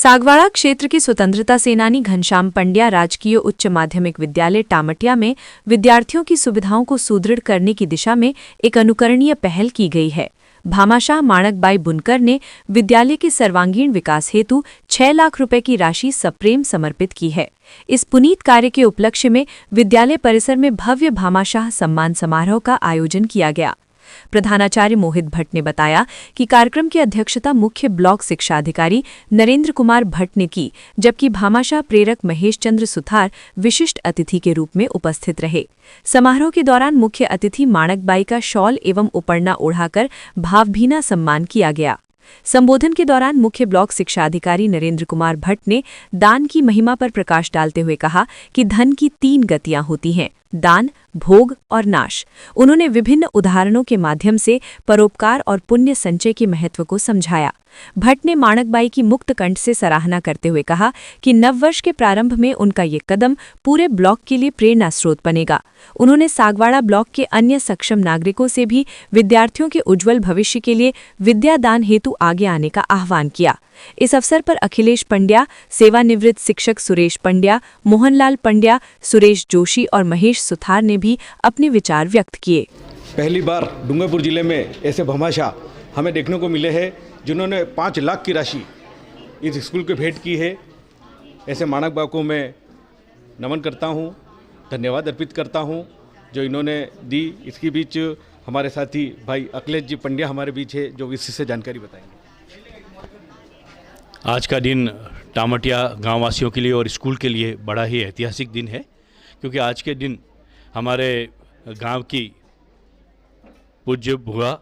सागवाड़ा क्षेत्र के स्वतंत्रता सेनानी घनश्याम पंड्या राजकीय उच्च माध्यमिक विद्यालय टामटिया में विद्यार्थियों की सुविधाओं को सुदृढ़ करने की दिशा में एक अनुकरणीय पहल की गई है। भामाशाह माणकबाई बुनकर ने विद्यालय के सर्वांगीण विकास हेतु 6 लाख रुपए की राशि सप्रेम समर्पित की है। इस पुनीत कार्य के उपलक्ष्य में विद्यालय परिसर में भव्य भामाशाह सम्मान समारोह का आयोजन किया गया। प्रधानाचार्य मोहित भट्ट ने बताया कि कार्यक्रम की अध्यक्षता मुख्य ब्लॉक शिक्षा अधिकारी नरेंद्र कुमार भट्ट ने की, जबकि भामाशाह प्रेरक महेश चंद्र सुथार विशिष्ट अतिथि के रूप में उपस्थित रहे। समारोह के दौरान मुख्य अतिथि माणकबाई का शॉल एवं उपरना ओढ़ाकर भावभीना सम्मान किया गया। संबोधन के दौरान मुख्य ब्लॉक शिक्षा अधिकारी नरेंद्र कुमार भट्ट ने दान की महिमा पर प्रकाश डालते हुए कहा कि धन की 3 गतियां होती हैं: दान, भोग और नाश। उन्होंने विभिन्न उदाहरणों के माध्यम से परोपकार और पुण्य संचय के महत्व को समझाया। भट्ट ने माणकबाई की मुक्त कंठ से सराहना करते हुए कहा कि नववर्ष के प्रारंभ में उनका ये कदम पूरे ब्लॉक के लिए प्रेरणा स्रोत बनेगा। उन्होंने सागवाड़ा ब्लॉक के अन्य सक्षम नागरिकों से भी विद्यार्थियों के उज्जवल भविष्य के लिए विद्यादान हेतु आगे आने का आह्वान किया। इस अवसर पर अखिलेश पंड्या, सेवानिवृत्त शिक्षक सुरेश पंड्या, मोहनलाल पंड्या, सुरेश जोशी और महेश सुथार ने भी अपने विचार व्यक्त किए। पहली बार डूंगरपुर जिले में ऐसे भामाशाह हमें देखने को मिले हैं जिन्होंने 5 लाख की राशि इस स्कूल को भेंट की है। ऐसे माणकबाई को मैं नमन करता हूं, धन्यवाद अर्पित करता हूं जो इन्होंने दी। इसके बीच हमारे साथी भाई अखिलेश जी पंड्या हमारे बीच है जो इसी से जानकारी बताएंगे। आज का दिन टामटिया गाँव वासियों के लिए और स्कूल के लिए बड़ा ही ऐतिहासिक दिन है, क्योंकि आज के दिन हमारे गांव की पूज्य बुआ,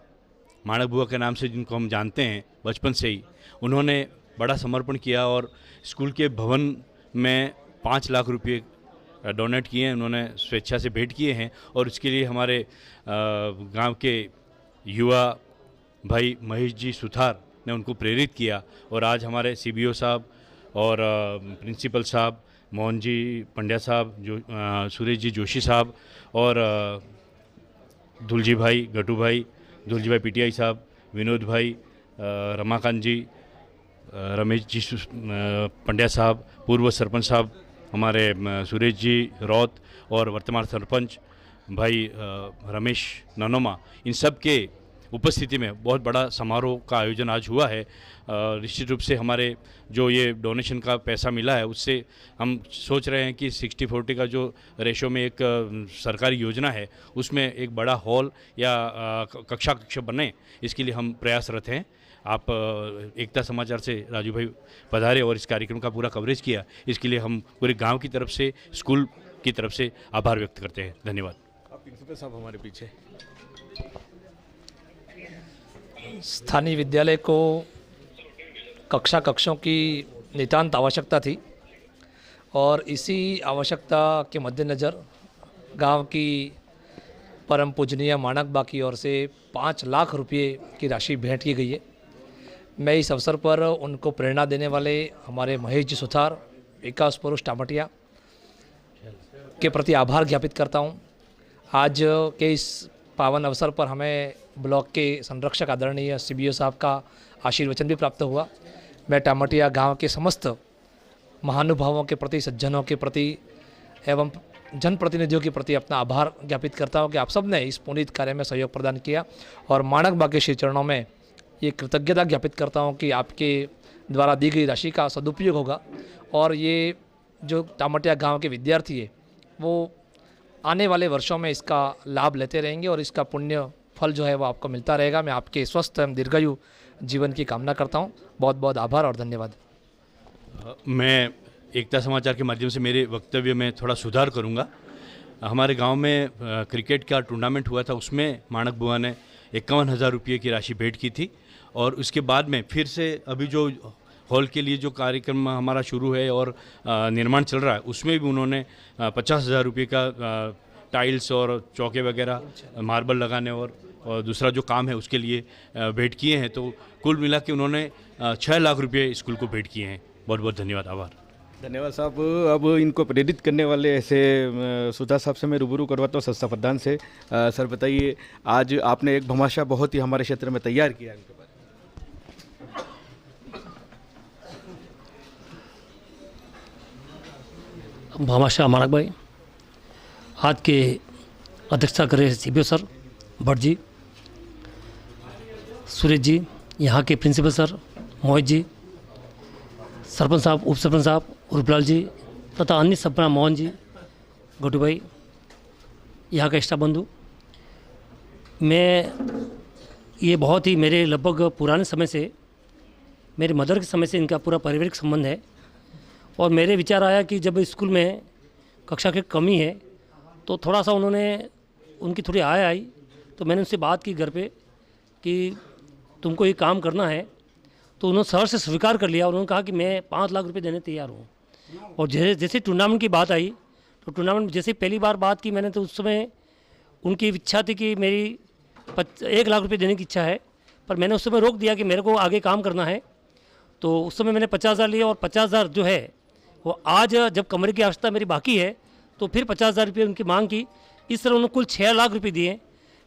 माणक बुआ के नाम से जिनको हम जानते हैं बचपन से ही, उन्होंने बड़ा समर्पण किया और स्कूल के भवन में 5 लाख रुपये डोनेट किए हैं। उन्होंने स्वेच्छा से भेंट किए हैं और उसके लिए हमारे गांव के युवा भाई महेश जी सुथार ने उनको प्रेरित किया। और आज हमारे CBO साहब और प्रिंसिपल साहब मोहन जी पंड्या साहब, सुरेश जी जोशी साहब और दुलजी भाई गटू भाई, दुलजी भाई PTI साहब, विनोद भाई, रमाकांत जी, रमेश जी पंड्या साहब, पूर्व सरपंच साहब हमारे सुरेश जी रौत और वर्तमान सरपंच भाई रमेश ननोमा, इन सब के उपस्थिति में बहुत बड़ा समारोह का आयोजन आज हुआ है। निश्चित रूप से हमारे जो ये डोनेशन का पैसा मिला है उससे हम सोच रहे हैं कि 60-40 का जो रेशो में एक सरकारी योजना है उसमें एक बड़ा हॉल या कक्षा बने, इसके लिए हम प्रयासरत हैं। आप एकता समाचार से राजू भाई पधारे और इस कार्यक्रम का पूरा कवरेज किया, इसके लिए हम पूरे गाँव की तरफ से, स्कूल की तरफ से आभार व्यक्त करते हैं। धन्यवाद। प्रिंसिपल साहब हमारे पीछे। स्थानीय विद्यालय को कक्षों की नितांत आवश्यकता थी और इसी आवश्यकता के मद्देनज़र गांव की परम पूजनीय माणकबा की ओर से 5 लाख रुपये की राशि भेंट की गई है। मैं इस अवसर पर उनको प्रेरणा देने वाले हमारे महेश जी सुथार, विकास पुरुष टामटिया के प्रति आभार ज्ञापित करता हूं। आज के इस पावन अवसर पर हमें ब्लॉक के संरक्षक आदरणीय CBO साहब का आशीर्वचन भी प्राप्त हुआ। मैं टामटिया गांव के समस्त महानुभावों के प्रति, सज्जनों के प्रति एवं जनप्रतिनिधियों के प्रति अपना आभार ज्ञापित करता हूं कि आप सब ने इस पुनीत कार्य में सहयोग प्रदान किया और माणकबा के श्री चरणों में ये कृतज्ञता ज्ञापित करता हूं कि आपके द्वारा दी गई राशि का सदुपयोग होगा और ये जो टामटिया गाँव के विद्यार्थी है वो आने वाले वर्षों में इसका लाभ लेते रहेंगे और इसका पुण्य फल जो है वो आपको मिलता रहेगा। मैं आपके स्वस्थ एवं दीर्घायु जीवन की कामना करता हूं। बहुत बहुत आभार और धन्यवाद। मैं एकता समाचार के माध्यम से मेरे वक्तव्य में थोड़ा सुधार करूंगा। हमारे गांव में क्रिकेट का टूर्नामेंट हुआ था, उसमें माणक बुआ ने 51,000 रुपये की राशि भेंट की थी और उसके बाद में फिर से अभी जो हॉल के लिए जो कार्यक्रम हमारा शुरू है और निर्माण चल रहा है उसमें भी उन्होंने 50,000 रुपये का टाइल्स और चौके वगैरह, मार्बल लगाने और दूसरा जो काम है उसके लिए भेंट किए हैं। तो कुल मिला के उन्होंने 6 लाख रुपये स्कूल को भेंट किए हैं। बहुत बहुत धन्यवाद, आभार। धन्यवाद साहब। अब इनको प्रेरित करने वाले ऐसे सुधा साहब से मैं रूबरू करवाता हूँ, संस्था प्रधान से। सर बताइए, आज आपने एक भामाशाह बहुत ही हमारे क्षेत्र में तैयार किया है, भामाशाह माणक भाई, आज के अध्यक्षता कर रहे सीबीओ सर भट्ट जी, सुरेश जी, यहाँ के प्रिंसिपल सर मोहित जी, सरपंच साहब, उप सरपंच साहब रूपलाल जी तथा अन्य सपना मोहन जी, गोटू भाई, यहाँ का स्टाफ बंधु। मैं ये बहुत ही मेरे लगभग पुराने समय से, मेरे मदर के समय से इनका पूरा पारिवारिक संबंध है। और मेरे विचार आया कि जब स्कूल में कक्षा की कमी है तो थोड़ा सा उनकी थोड़ी आय आई, तो मैंने उनसे बात की घर पे कि तुमको ये काम करना है। तो उन्होंने सर से स्वीकार कर लिया और उन्होंने कहा कि मैं 5 लाख रुपए देने तैयार हूँ। और जैसे टूर्नामेंट की बात आई तो टूर्नामेंट जैसे पहली बार बात की मैंने, तो उस समय उनकी इच्छा थी कि मेरी 1 लाख रुपये देने की इच्छा है, पर मैंने उस समय रोक दिया कि मेरे को आगे काम करना है। तो उस समय मैंने 50,000 लिए और 50,000 जो है वो आज जब कमरे की आवश्यकता मेरी बाकी है तो फिर 50,000 रुपये उनकी मांग की। इस तरह उन्होंने कुल 6 लाख रुपये दिए।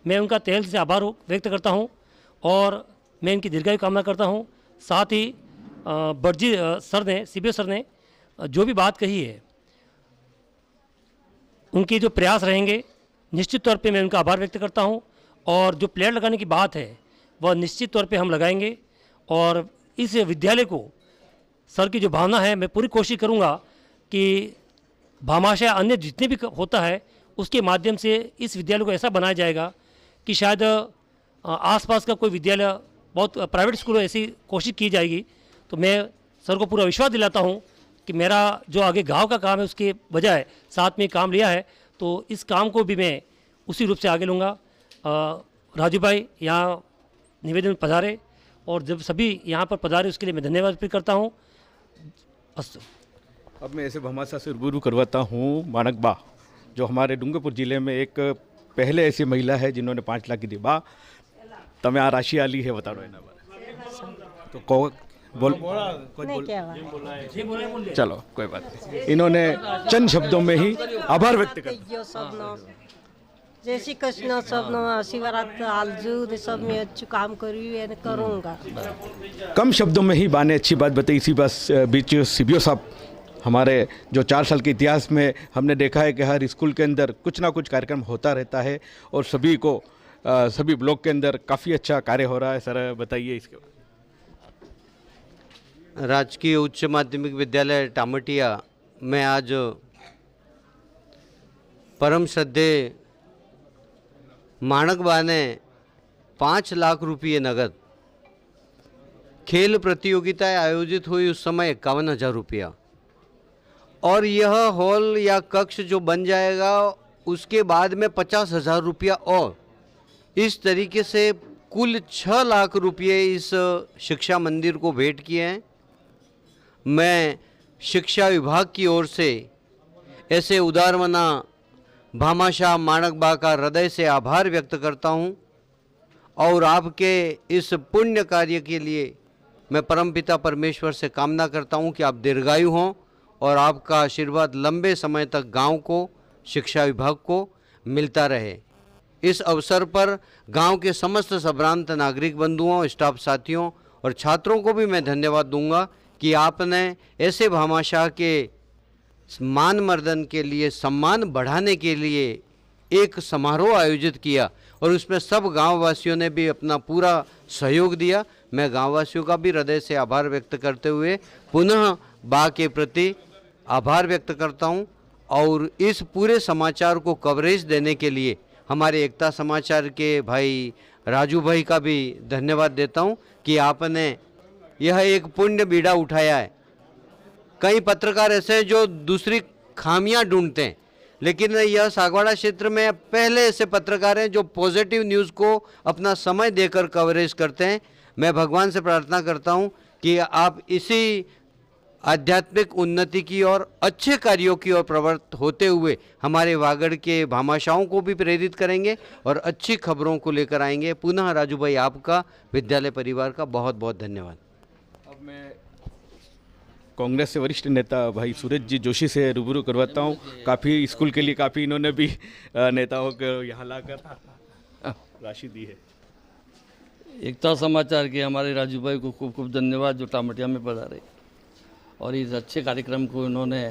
मैं उनका तहे दिल से आभार व्यक्त करता हूँ और मैं इनकी दीर्घायु कामना करता हूँ। साथ ही भट्ट सर ने, सीबीओ सर ने जो भी बात कही है, उनके जो प्रयास रहेंगे निश्चित तौर पे मैं उनका आभार व्यक्त करता हूँ। और जो प्लेयर लगाने की बात है वह निश्चित तौर पे हम लगाएंगे। और इस विद्यालय को, सर की जो भावना है, मैं पूरी कोशिश करूँगा कि भामाशाह अन्य जितने भी होता है उसके माध्यम से इस विद्यालय को ऐसा बनाया जाएगा कि शायद आसपास का कोई विद्यालय, बहुत प्राइवेट स्कूल ऐसी कोशिश की जाएगी। तो मैं सर को पूरा विश्वास दिलाता हूँ कि मेरा जो आगे गांव का काम है उसके बजाय साथ में काम लिया है, तो इस काम को भी मैं उसी रूप से आगे लूँगा। राजू भाई यहाँ निवेदन में पधारे और जब सभी यहाँ पर पधारे उसके लिए मैं धन्यवाद अर्पित करता हूँ। अस्तु। अब मैं ऐसे भामाशाह से रूबरू करवाता हूँ माणक बा, जो हमारे डूंगरपुर जिले में एक पहले ऐसी महिला है जिन्होंने 5 लाख की दी। बा तमें आ राशि आली है, बता रहे एना बारे तो को बोल चलो कोई बात नहीं। इन्होंने चंद शब्दों में ही आभार व्यक्त कर जय श्री कृष्ण सबनो शिवरात आलजू ने सब में अच्छी काम करी करूँगा। कम शब्दों में ही बाने अच्छी बात बताई। इसी बीच सीबीओ साहब, हमारे जो 4 साल के इतिहास में हमने देखा है कि हर स्कूल के अंदर कुछ ना कुछ कार्यक्रम होता रहता है और सभी ब्लॉक के अंदर काफ़ी अच्छा कार्य हो रहा है। सर बताइए इसके बारे। राजकीय उच्च माध्यमिक विद्यालय टामटिया में आज परम श्रद्धेय माणकबा ने 5 लाख रुपये नगद, खेल प्रतियोगिताएं आयोजित हुई उस समय 51,000 रुपया, और यह हॉल या कक्ष जो बन जाएगा उसके बाद में 50,000 रुपया, और इस तरीके से कुल 6 लाख रुपये इस शिक्षा मंदिर को भेंट किए हैं। मैं शिक्षा विभाग की ओर से ऐसे उदारमना भामाशाह माणकबा का हृदय से आभार व्यक्त करता हूं और आपके इस पुण्य कार्य के लिए मैं परमपिता परमेश्वर से कामना करता हूं कि आप दीर्घायु हों और आपका आशीर्वाद लंबे समय तक गांव को, शिक्षा विभाग को मिलता रहे। इस अवसर पर गांव के समस्त संभ्रांत नागरिक बंधुओं, स्टाफ साथियों और छात्रों को भी मैं धन्यवाद दूंगा कि आपने ऐसे भामाशाह के मान मर्दन के लिए, सम्मान बढ़ाने के लिए एक समारोह आयोजित किया और उसमें सब गांववासियों ने भी अपना पूरा सहयोग दिया। मैं गांववासियों का भी हृदय से आभार व्यक्त करते हुए पुनः बा के प्रति आभार व्यक्त करता हूं और इस पूरे समाचार को कवरेज देने के लिए हमारे एकता समाचार के भाई राजू भाई का भी धन्यवाद देता हूं कि आपने यह एक पुण्य बीड़ा उठाया है। कई पत्रकार ऐसे हैं जो दूसरी खामियां ढूंढते हैं, लेकिन यह सागवाड़ा क्षेत्र में पहले ऐसे पत्रकार हैं जो पॉजिटिव न्यूज़ को अपना समय देकर कवरेज करते हैं। मैं भगवान से प्रार्थना करता हूं कि आप इसी आध्यात्मिक उन्नति की और अच्छे कार्यों की ओर प्रवृत्त होते हुए हमारे वागड़ के भामाशाहों को भी प्रेरित करेंगे और अच्छी खबरों को लेकर आएंगे। पुनः राजू भाई, आपका, विद्यालय परिवार का बहुत बहुत धन्यवाद। अब मैं कांग्रेस से वरिष्ठ नेता भाई सूरज जी जोशी से रूबरू करवाता हूँ। काफ़ी स्कूल के लिए काफ़ी इन्होंने भी नेताओं को यहाँ लाकर राशि दी है। एकता समाचार के हमारे राजू भाई को खूब खूब धन्यवाद जो टामटिया में पधारे और इस अच्छे कार्यक्रम को इन्होंने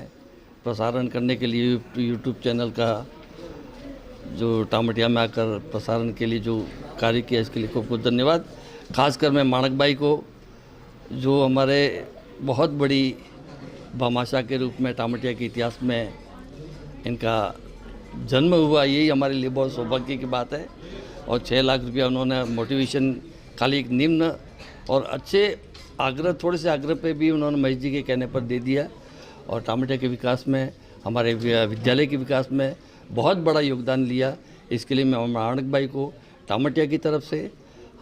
प्रसारण करने के लिए यूट्यूब चैनल का जो टामटिया में आकर प्रसारण के लिए जो कार्य किया, इसके लिए खूब खूब धन्यवाद। खासकर मैं माणक भाई को, जो हमारे बहुत बड़ी भामाशाह के रूप में टामटिया के इतिहास में इनका जन्म हुआ, यही हमारे लिए बहुत सौभाग्य की बात है। और 6 लाख रुपया उन्होंने मोटिवेशन, खाली एक निम्न और अच्छे आग्रह, थोड़े से आग्रह पे भी उन्होंने महेश जी के कहने पर दे दिया। और टामटिया के विकास में, हमारे विद्यालय के विकास में बहुत बड़ा योगदान लिया। इसके लिए मैं माणक भाई को टामटिया की तरफ से,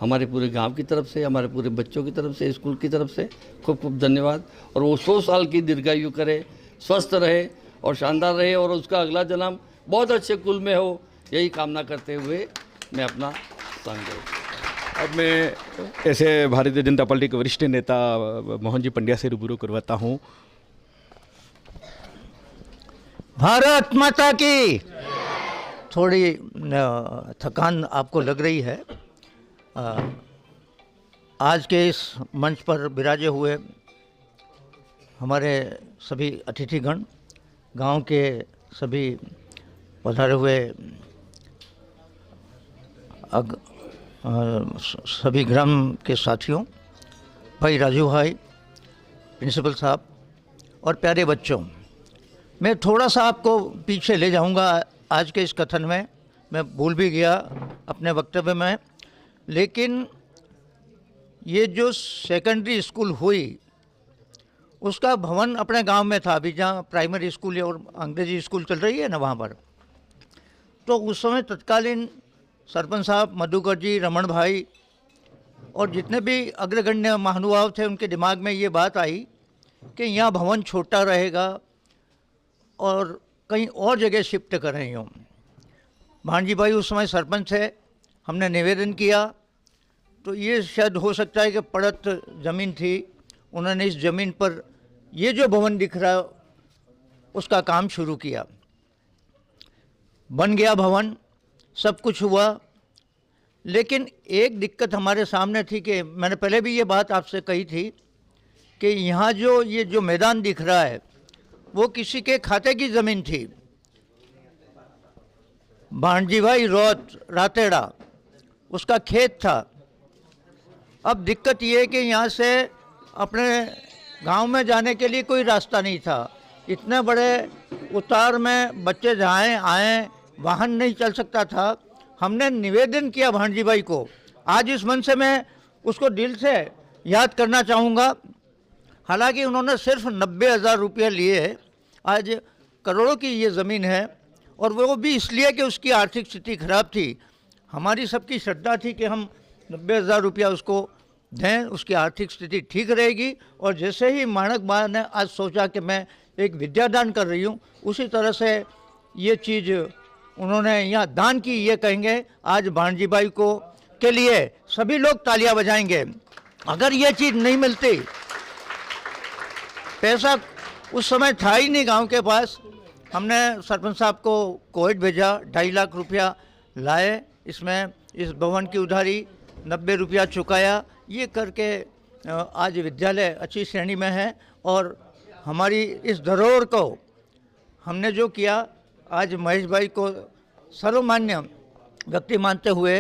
हमारे पूरे गांव की तरफ से, हमारे पूरे बच्चों की तरफ से, स्कूल की तरफ से खूब खूब धन्यवाद। और वो 100 साल की दीर्घायु करे, स्वस्थ रहे और शानदार रहे, और उसका अगला जन्म बहुत अच्छे कुल में हो, यही कामना करते हुए मैं अपना संग। अब मैं ऐसे भारतीय जनता पार्टी के वरिष्ठ नेता मोहन जी पंड्या से रूबरू करवाता हूँ। भारत माता की। थोड़ी थकान आपको लग रही है। आज के इस मंच पर विराजे हुए हमारे सभी अतिथिगण, गांव के सभी पधारे हुए सभी ग्राम के साथियों, भाई राजू भाई, प्रिंसिपल साहब और प्यारे बच्चों, मैं थोड़ा सा आपको पीछे ले जाऊंगा आज के इस कथन में। मैं भूल भी गया अपने वक्तव्य में, लेकिन ये जो सेकेंडरी स्कूल हुई उसका भवन अपने गांव में था, अभी जहाँ प्राइमरी स्कूल और अंग्रेजी स्कूल चल रही है ना वहाँ पर। तो उस समय तत्कालीन सरपंच साहब, मधुकर जी, रमन भाई और जितने भी अग्रगण्य महानुभाव थे, उनके दिमाग में ये बात आई कि यहाँ भवन छोटा रहेगा और कहीं और जगह शिफ्ट करें यूँ। भांजी भाई उस समय सरपंच थे, हमने निवेदन किया तो ये शायद हो सकता है कि पड़त ज़मीन थी, उन्होंने इस ज़मीन पर ये जो भवन दिख रहा है उसका काम शुरू किया। बन गया भवन, सब कुछ हुआ, लेकिन एक दिक्कत हमारे सामने थी कि मैंने पहले भी ये बात आपसे कही थी कि यहाँ ये जो मैदान दिख रहा है वो किसी के खाते की ज़मीन थी। भांजी भाई रातेड़ा उसका खेत था। अब दिक्कत ये है कि यहाँ से अपने गांव में जाने के लिए कोई रास्ता नहीं था। इतने बड़े उतार में बच्चे जाएं आएँ, वाहन नहीं चल सकता था। हमने निवेदन किया भांजी भाई को, आज इस मन से मैं उसको दिल से याद करना चाहूँगा। हालांकि उन्होंने सिर्फ 90,000 रुपये लिए, आज करोड़ों की ये ज़मीन है, और वो भी इसलिए कि उसकी आर्थिक स्थिति खराब थी। हमारी सबकी श्रद्धा थी कि हम 90,000 रुपया उसको दें, उसकी आर्थिक स्थिति ठीक रहेगी। और जैसे ही माणक बा ने आज सोचा कि मैं एक विद्यादान कर रही हूँ, उसी तरह से ये चीज़ उन्होंने यहाँ दान की, ये कहेंगे आज भांजी भाई को के लिए सभी लोग तालियां बजाएंगे। अगर ये चीज़ नहीं मिलती, पैसा उस समय था ही नहीं गांव के पास, हमने सरपंच साहब को कोविड भेजा, 2.5 लाख रुपया लाए, इसमें इस भवन की उधारी 90 रुपया चुकाया। ये करके आज विद्यालय अच्छी श्रेणी में है। और हमारी इस धरोहर को हमने जो किया, आज महेश भाई को सर्वमान्य व्यक्ति मानते हुए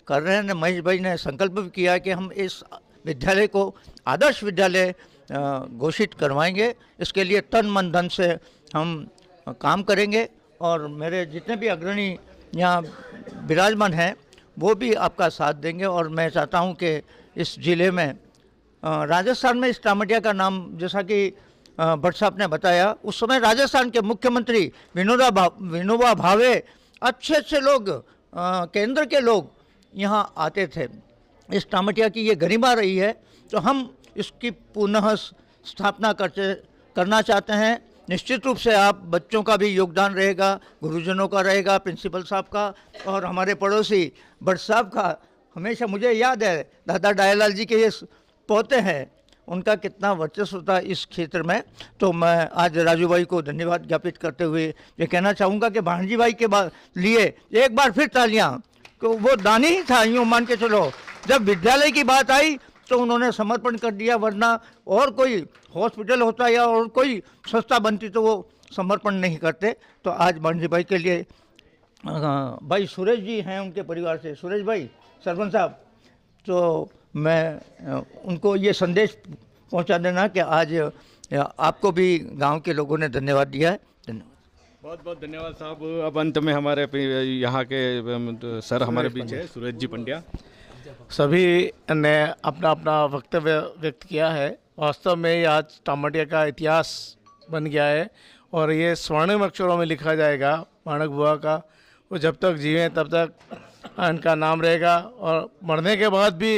कर रहे हैं। महेश भाई ने संकल्प भी किया कि हम इस विद्यालय को आदर्श विद्यालय घोषित करवाएंगे। इसके लिए तन मन धन से हम काम करेंगे। और मेरे जितने भी अग्रणी यहाँ विराजमान हैं वो भी आपका साथ देंगे। और मैं चाहता हूँ कि इस ज़िले में राजस्थान में इस टामटिया का नाम, जैसा कि भट्ट साहब ने बताया, उस समय राजस्थान के मुख्यमंत्री विनोबा भावे, अच्छे लोग, केंद्र के लोग यहाँ आते थे। इस टामटिया की ये गरिमा रही है, तो हम इसकी पुनः स्थापना करना चाहते हैं। निश्चित रूप से आप बच्चों का भी योगदान रहेगा, गुरुजनों का रहेगा, प्रिंसिपल साहब का और हमारे पड़ोसी भट्ट साहब का। हमेशा मुझे याद है दादा डायलाल जी के ये पोते हैं, उनका कितना वर्चस्व था इस क्षेत्र में। तो मैं आज राजू भाई को धन्यवाद ज्ञापित करते हुए ये कहना चाहूँगा कि भांजी भाई के लिए एक बार फिर तालियाँ। तो वो दानी ही था, यूँ मान के चलो। जब विद्यालय की बात आई तो उन्होंने समर्पण कर दिया, वरना और कोई हॉस्पिटल होता या और कोई संस्था बनती तो वो समर्पण नहीं करते। तो आज मांझी भाई के लिए भाई सुरेश जी हैं उनके परिवार से, सुरेश भाई सरपंच साहब, तो मैं उनको ये संदेश पहुंचा देना कि आज आपको भी गांव के लोगों ने धन्यवाद दिया है। धन्यवाद, बहुत बहुत धन्यवाद साहब। अब अंत में हमारे यहाँ के सर हमारे बीच है, सूरज जी पंड्या। सभी ने अपना अपना वक्तव्य व्यक्त किया है। वास्तव में ये आज टामटिया का इतिहास बन गया है और ये स्वर्णिम अक्षरों में लिखा जाएगा। माणक बुआ का वो जब तक जीवें तब तक इनका नाम रहेगा और मरने के बाद भी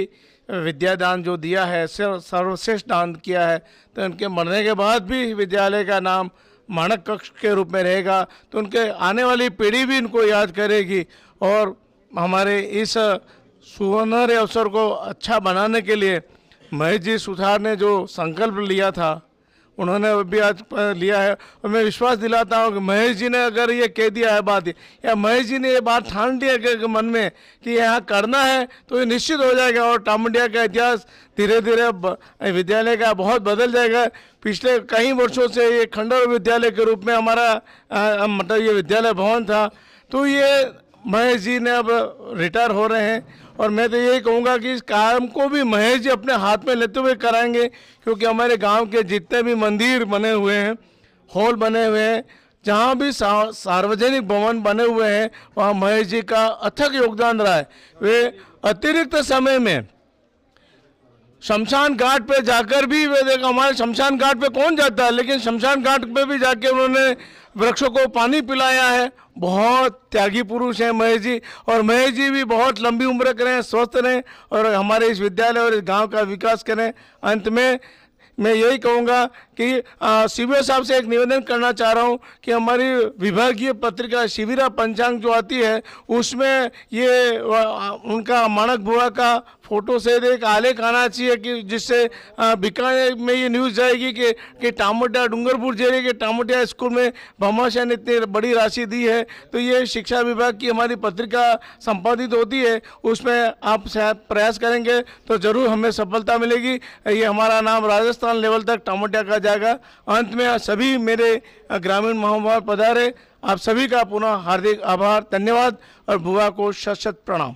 विद्यादान जो दिया है, सर्वश्रेष्ठ दान किया है, तो उनके मरने के बाद भी विद्यालय का नाम माणक कक्ष के रूप में रहेगा। तो उनके आने वाली पीढ़ी भी इनको याद करेगी और हमारे इस सुनहरे अवसर को अच्छा बनाने के लिए महेश जी सुथार ने जो संकल्प लिया था उन्होंने भी आज लिया है। और मैं विश्वास दिलाता हूँ कि महेश जी ने अगर ये कह दिया है बात, या महेश जी ने ये बात ठान लिया कि मन में कि यहाँ करना है, तो ये निश्चित हो जाएगा और टामटिया का इतिहास धीरे धीरे विद्यालय का बहुत बदल जाएगा। पिछले कई वर्षों से ये खंडर विद्यालय के रूप में हमारा मतलब ये विद्यालय भवन था, तो ये महेश जी ने अब रिटायर हो रहे हैं और मैं तो यही कहूँगा कि इस काम को भी महेश जी अपने हाथ में लेते हुए कराएंगे, क्योंकि हमारे गांव के जितने भी मंदिर बने हुए हैं, हॉल बने हुए हैं, जहाँ भी सार्वजनिक भवन बने हुए हैं, वहाँ महेश जी का अथक योगदान रहा है। वे अतिरिक्त समय में शमशान घाट पे जाकर भी, वे देखो हमारे शमशान घाट पे कौन जाता है, लेकिन शमशान घाट पे भी जाके उन्होंने वृक्षों को पानी पिलाया है। बहुत त्यागी पुरुष हैं महेश जी, और महेश जी भी बहुत लंबी उम्र करें, स्वस्थ रहें और हमारे इस विद्यालय और इस गांव का विकास करें। अंत में मैं यही कहूँगा कि सीबीओ साहब से एक निवेदन करना चाह रहा हूँ कि हमारी विभागीय पत्रिका शिविरा पंचांग जो आती है उसमें ये उनका माणक बुआ का फोटो से एक आलेख आना चाहिए कि जिससे बीकानेर में ये न्यूज़ जाएगी कि टामटिया डूंगरपुर जिले के टामटिया स्कूल में भामाशाह ने इतनी बड़ी राशि दी है। तो ये शिक्षा विभाग की हमारी पत्रिका संपादित होती है, उसमें आप प्रयास करेंगे तो ज़रूर हमें सफलता मिलेगी। ये हमारा नाम राजस्थान लेवल तक टामटिया का जाएगा। अंत में सभी मेरे ग्रामीण महानुभाव पधारे, आप सभी का पुनः हार्दिक आभार, धन्यवाद और बुआ को शत शत प्रणाम।